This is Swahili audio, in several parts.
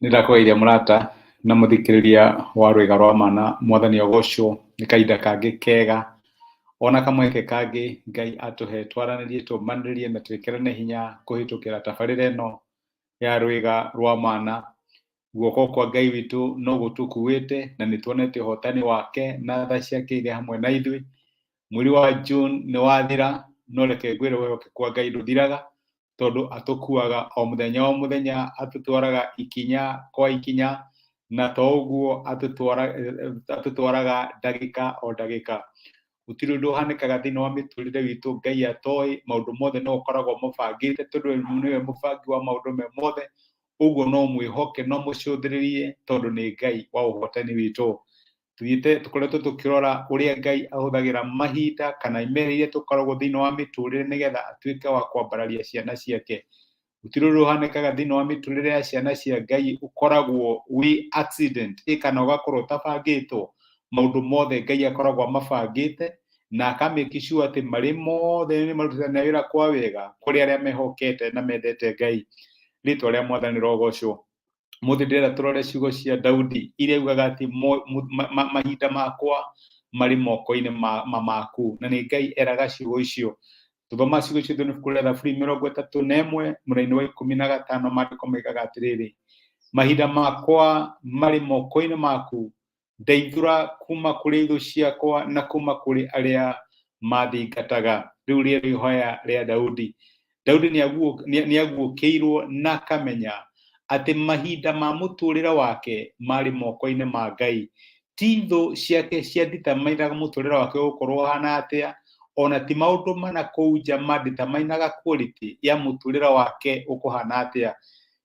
Nĩndakũgeithia mũrata na mũthikĩrĩria wa rwĩga rwa mana mwathani ogocwo nĩ kahinda kangĩ kega ona kamweke kangĩ Ngai atũhe twaranĩrie tũmanĩrĩrie na twĩkĩrane hinya kũhĩtũkĩra tabarĩra ĩno ya rwĩga rwa mana. Guoko kwa Ngai witũ no gũtũkuĩte na nĩtuonete ũhotani wake na tha ciake irĩ hamwe na ithuĩ. Mweri wa June nĩ wathira, no reke ngwĩre wĩhokeku wa Ngai ndũthiraga, tondũ atũkuaga o mũthenya atũtwaraga ikinya kwa ikinya, na to ũguo atũtwaraga ndagĩka o ndagĩka. Gũtirĩ ũndũ ũhanĩkaga thĩinĩ wa mĩtũrĩre witũ Ngai atoĩ, maũndũ mothe no ũkoragwo mũbangĩte tondũ nĩwe mũbangi wa maũndũ me mothe. Ũguo no mwĩhoke no mũcũthĩrĩrie tondũ nĩ Ngai wa ũhotani witũ. Tũkoretwo tũkĩrora ũrĩa Ngai ahũthagĩra mahinda kana imera iria tũkoragwo thĩinĩ wa mĩtũrĩre nĩgetha atuĩke wa kwambararia ciana ciake. Gũtirĩ ũndũ ũhanĩkaga thĩinĩ wa mĩtũrĩre ya ciana cia Ngai ũkoragwo wĩ accident kana ũgakorwo ũtabangĩtwo. Maũndũ mothe Ngai akoragwo amabangĩte na aka make sure atĩ marĩ mothe nĩ marutithania wĩra kwa wega kũrĩ arĩa mehokete na mendete Ngai. Rĩĩtwa rĩa Mwathani rogocwo. Mũthĩ ndĩrenda tũrore ciugo cia Daudi iria iugaga atĩ mahinda makwa marĩ moko-inĩ maku, na nĩ Ngai eraga ciugo icio. Tũthoma ciugo icio thĩinĩ wa Thaburi 31 mũraini wa 15 maandĩko moigaga atĩrĩrĩ: mahinda makwa marĩ moko-inĩ maku, ndeithũra kuma kũrĩ thũ ciakwa na kuma kũrĩ arĩa mathingataga. Rĩu rĩrĩ ihoya rĩa Daudi. Daudi nĩaguũkĩirwo na akamenya atĩ mahinda ma mũtũrĩre wake marĩ moko-inĩ ma Ngai. Ti thũ ciake cianditamainaga mũtũrĩre wake gũkorwo ũhana atĩa, ona ti maũndũ mana kũu nja manditamainaga quality ya mũtũrĩre wake ũkũhana atĩa.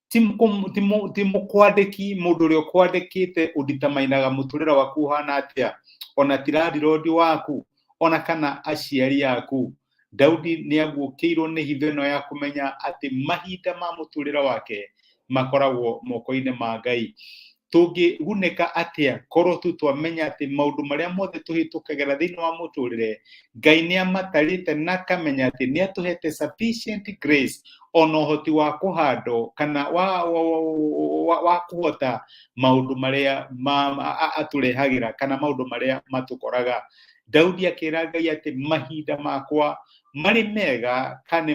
Ti mũkwandĩki, mũndũ ũrĩa ũkwandĩkĩte ũnditamainaga mũtũrĩre waku ũhana atĩa, ona ti landlord waku, ona kana aciari aku. Daudi nĩaguũkĩirwo nĩ hitho ĩno ya kũmenya atĩ mahinda ma mũtũrĩre wake makoragwo moko-inĩ ma Ngai. Tũngĩgunĩka atĩa korwo tu twamenya atĩ maũndũ marĩa mothe tũhĩtũkagĩra thĩinĩ wa mũtũrĩre Ngai nĩamatarĩte na akamenya atĩ nĩatũhete sufficient grace ona ũhoti wa kũhandwo kana wa kũhota maũndũ marĩa atũrehagĩra kana maũndũ marĩa matũkoraga. Daudi akĩra Ngai atĩ mahinda makwa marĩ mega kana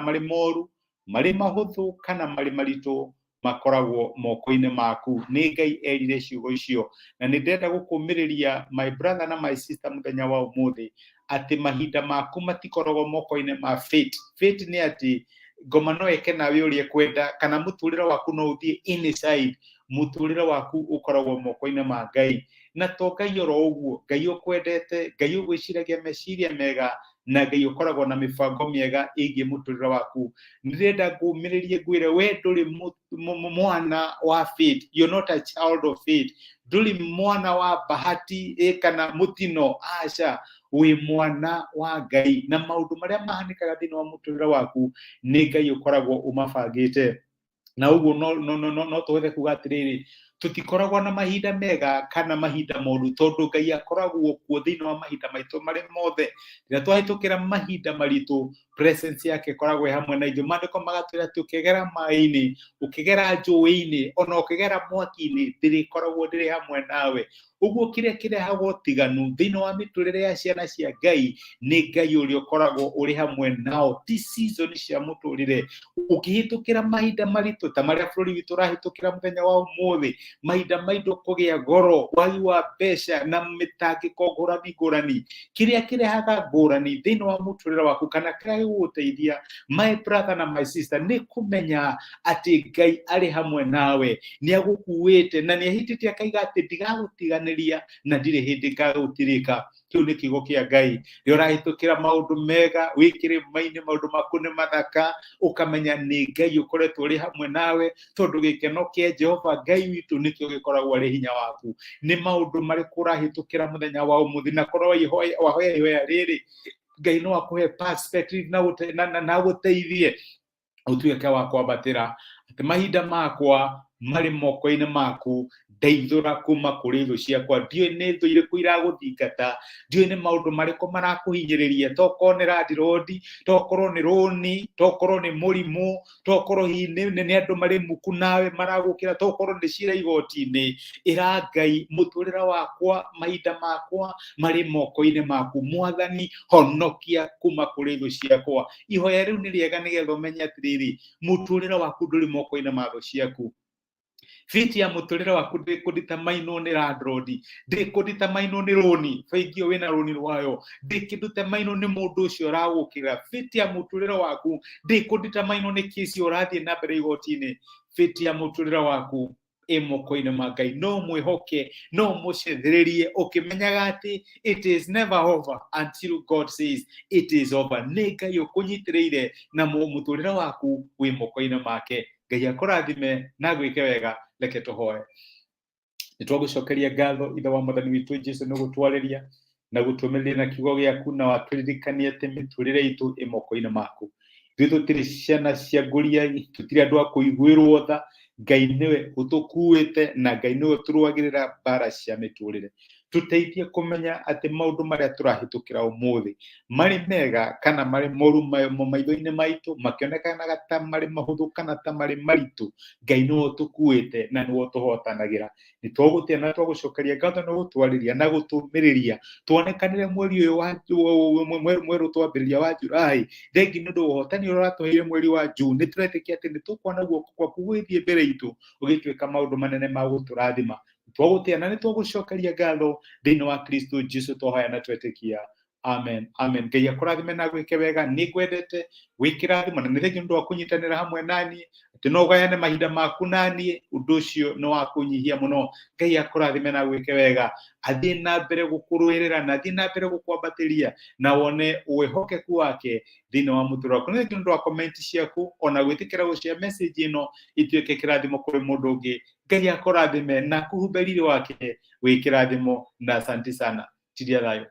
marĩ moru, marĩ mahũthũ kana marĩ maritũ, makoragwo moko-inĩ maku. Nĩ Ngai erire ciugo icio, na nĩndenda gũkũmĩrĩria my brother na my sister mũthenya wa ũmũthĩ atĩ mahinda maku matikoragwo moko-inĩ ma fate. Fate nĩ atĩ ngoma no ĩke nawe ũrĩa kwenda kana mũtũrĩre waku no ũthiĩ inside. Mũtũrĩre waku ũkoragwo moko-inĩ ma Ngai, na to Ngai oro ũguo, Ngai ũkwendete, Ngai ũgwĩciragia meciria mega, na Ngai ũkoragwo na mĩbango mĩega ĩgiĩ mũtũrĩre waku. Nĩndĩrenda ngũmĩrĩrie ngwĩre we ndũrĩ mwana wa fate, you're not a child of fate. Ndũrĩ mwana wa bahati kana mũtino, aca, wĩ mwana wa Ngai, na maũndũ marĩa mahanĩkaga thĩinĩ wa mũtũrĩre waku nĩ Ngai ũkoragwo ũmabangĩte. Na ũguo no tũhothe kuuga atĩrĩrĩ, tũtikoragwo na mahinda mega kana mahinda moru, tondũ Ngai akoragwo kuo thĩinĩ wa mahinda maitũ marĩ mothe. Rĩrĩa twahĩtũkĩra mahinda maritũ, presence yake ĩkoragwo ĩ hamwe na ithuĩ. Maandĩko magatwĩra atĩ ũkĩgera maaĩ-inĩ, ũkĩgera njũĩ-inĩ, ona ũkĩgera mwaki-inĩ, ndĩrĩkoragwo ndĩrĩ hamwe nawe. Ũguo kĩrĩa kĩrehaga ũtiganu thĩinĩ wa mĩtũrĩre ya ciana cia Ngai nĩ Ngai ũrĩa ũkoragwo ũrĩ hamwe nao. Ti season cia mũtũrĩre. Ũkĩhĩtũkĩra mahinda maritũ ta marĩa bũrũri witũ ũrahĩtũkĩra mũthenya wa ũmũthĩ, mahinda ma indo kũgĩa goro, wagi wa mbeca na mĩtangĩko ngũrani, kĩrĩa kĩrehaga ngũrani thĩinĩ wa mũtũrĩre waku kana kĩrĩa gĩgũgũteithia my brother na my sister nĩ kũmenya atĩ Ngai arĩ hamwe nawe, nĩagũkuĩte na nĩahĩtĩte akaiga atĩ ndigagũtiganĩria na ndirĩ hĩndĩ ngagũtirika. Kĩu nĩ kiugo kĩa Ngai. Rĩrĩa ũrahĩtũkĩra maũndũ mega, wĩ kĩrĩma-inĩ, maũndũ maku nĩ mathaka, ũkamenya nĩ Ngai ũkoretwo ũrĩ hamwe nawe, tondũ gĩkeno kĩa Jehova Ngai witũ nĩkĩo gĩkoragwo arĩ hinya waku. Nĩ maũndũ marĩkũ ũrahĩtũkĩra mũthenya wa ũmũthĩ, na korwo wahoya ihoya rĩrĩ, Ngai no akũhe perspective na gũteithie ũtuĩke wa kwambatĩra atĩ mahinda makwa marĩ moko-inĩ maku, ndeithũra kuma kũrĩ thũ ciakwa. Ndiũĩ nĩ thũ irĩkũ iragũthingata, ndiũĩ nĩ maũndũ marĩkũ marakũhinyĩrĩria, tokorwo nĩ landlord, tokorwo nĩ rũni, tokorwo nĩ mũrimũ, tokorwo hihi nĩ andũ marĩ muku nawe maragũkĩra, tokorwo nĩ cira igoti-inĩ. Ĩra Ngai, mũtũrĩre wakwa, mahinda makwa marĩ moko-inĩ maku. Mwathani, honokia kuma kũrĩ thũ ciakwa. Ihoya rĩu nĩ rĩega nĩgetha ũmenye atĩrĩrĩ, mũtũrĩre waku ndũrĩ moko-inĩ ma thũ ciaku. Fiti ya mũtũrĩre waku ndĩkũdeterminwo nĩ landlord, ndĩkũdeterminwo nĩ rũni, bengi ĩyo wĩna rũni rwayo, ndĩkũdeterminwo nĩ mũndũ ũcio ũragũkĩra. Fiti ya mũtũrĩre waku ndĩkũdeterminwo nĩ kesi ũrathiĩ na mbere igoti-inĩ. Fiti ya mũtũrĩre waku ĩ moko-inĩ ma Ngai. No mwĩhoke, no mũcethĩrĩrie ũkĩmenyaga atĩ it is never over until God says it is over. Nĩ Ngai ũkũnyitĩrĩire na mũtũrĩre waku wĩ moko-inĩ make. Ngai akũrathime na gwĩke wega. Reke tũhoe. Nĩ twagũcokeria ngatho ithe wa Mwathani witũ Jesũ nĩ gũtwarĩria na gũtũmĩrĩria na kiugo gĩaku na watũririkania atĩ mĩtũrĩre itũ ĩ moko-inĩ maku. Ithuĩ tũtirĩ ciana cia ngũriai, tũtirĩ andũ a kũiguĩrwo tha. Ngai nĩwe ũtũkuĩte na Ngai nĩwe ũtũrũagĩrĩra mbara cia mĩtũrĩre. Tũteithie kũmenya atĩ maũndũ marĩa tũrahĩtũkĩra ũmũthĩ marĩ mega kana marĩ moru maitho-inĩ maitũ, makĩonekanaga ta marĩ mahũthũ kana ta marĩ maritũ. Ngai nĩwe ũtũkuĩte na nĩwe ũtũhotanagĩra. Nĩ twagũtĩa na twagũcokeria ngatho na gũtwarĩria na gũtũmĩrĩria tuonekanĩre mweri ũyũ mwerũ twambĩrĩria wa Julai. Thengi nĩ ũndũ wa ũhotani ũrĩa ũratũheire mweri wa June. Nĩ tũretĩkia atĩ nĩ tũkuona guoko gwaku gũgĩthiĩ mbere itũ ũgĩtuĩka maũndũ manene ma gũtũrathima. Twagũtĩa na nĩ twagũcokeria ngatho thĩinĩ wa Kristo Jesũ twahoya na twetĩkia. Amen. Amen. Ngai akũrathime na gwĩke wega. Nĩ ngwendete wĩkĩrathimo na nĩ thengi nĩ ũndũ wa kũnyitanĩra hamwe naniĩ, atĩ no ũgayane mahinda maku naniĩ. Ũndũ ũcio nĩ wa kũnyihia mũno. Ngai akũrathime na gwĩke wega. Athiĩ na mbere gũkũrũĩrĩra na athiĩ na mbere gũkwambatĩria na wone wĩhokeku wake thĩinĩ wa mũtũrĩre waku. Nĩ thengi nĩ ũndũ wa comment ciaku ona gwĩtĩkĩra gũshare message ĩno ĩtuĩke kĩrathimo kũrĩ mũndũ ũngĩ. Ngai akũrathime na kũhumbe riiri wake wĩ kĩrathimo na asante sana. Tiria thayũ.